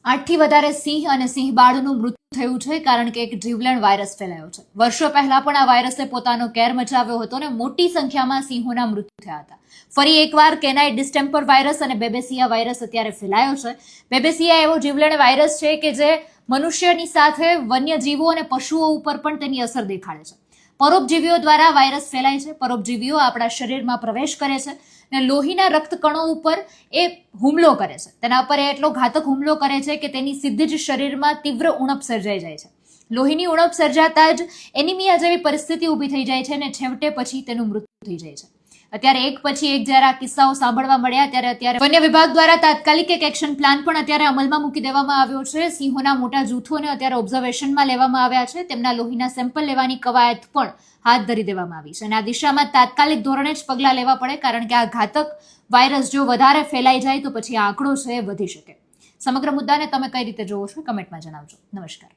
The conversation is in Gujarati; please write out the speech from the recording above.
8થી વધારે સિંહ અને સિંહ બાળનું મૃત્યુ થયું છે કારણ કે એક જીવલેણ વાયરસ ફેલાયો છે. વર્ષો પહેલા પણ આ વાયરસે પોતાનો કેર મચાવ્યો હતો અને મોટી સંખ્યામાં સિંહોના મૃત્યુ થયા હતા. ફરી એકવાર કેનાઇડ ડિસ્ટેમ્પર વાયરસ અને બેબેસિયા વાયરસ અત્યારે ફેલાયો છે. બેબેસિયા એવો જીવલેણ વાયરસ છે કે જે મનુષ્યની સાથે વન્યજીવો અને પશુઓ ઉપર પણ તેની અસર દેખાડે છે. પરોપજીવીઓ દ્વારા વાયરસ ફેલાય છે. પરોપજીવીઓ આપણા શરીરમાં પ્રવેશ કરે છે અને લોહીના રક્તકણો ઉપર એ હુમલો કરે છે. તેના પર એટલો ઘાતક હુમલો કરે છે કે તેની સીધી જ શરીરમાં તીવ્ર ઉણપ સર્જાઈ જાય છે. લોહીની ઉણપ સર્જાતા જ એનિમિયા જેવી પરિસ્થિતિ ઊભી થઈ જાય છે અને છેવટે પછી તેનું મૃત્યુ થઈ જાય છે. અત્યારે એક પછી એક જ્યારે આ કિસ્સાઓ સાંભળવા મળ્યા ત્યારે અત્યારે વન્ય વિભાગ દ્વારા તાત્કાલિક એક એક્શન પ્લાન પણ અત્યારે અમલમાં મૂકી દેવામાં આવ્યો છે. સિંહોના મોટા જૂથોને અત્યારે ઓબ્ઝર્વેશનમાં લેવામાં આવ્યા છે. તેમના લોહીના સેમ્પલ લેવાની કવાયત પણ હાથ ધરી દેવામાં આવી છે અને આ દિશામાં તાત્કાલિક ધોરણે જ પગલાં લેવા પડે, કારણ કે આ ઘાતક વાયરસ જો વધારે ફેલાઈ જાય તો પછી આ આંકડો છે એ વધી શકે. સમગ્ર મુદ્દાને તમે કઈ રીતે જોવો છો કમેન્ટમાં જણાવજો. નમસ્કાર.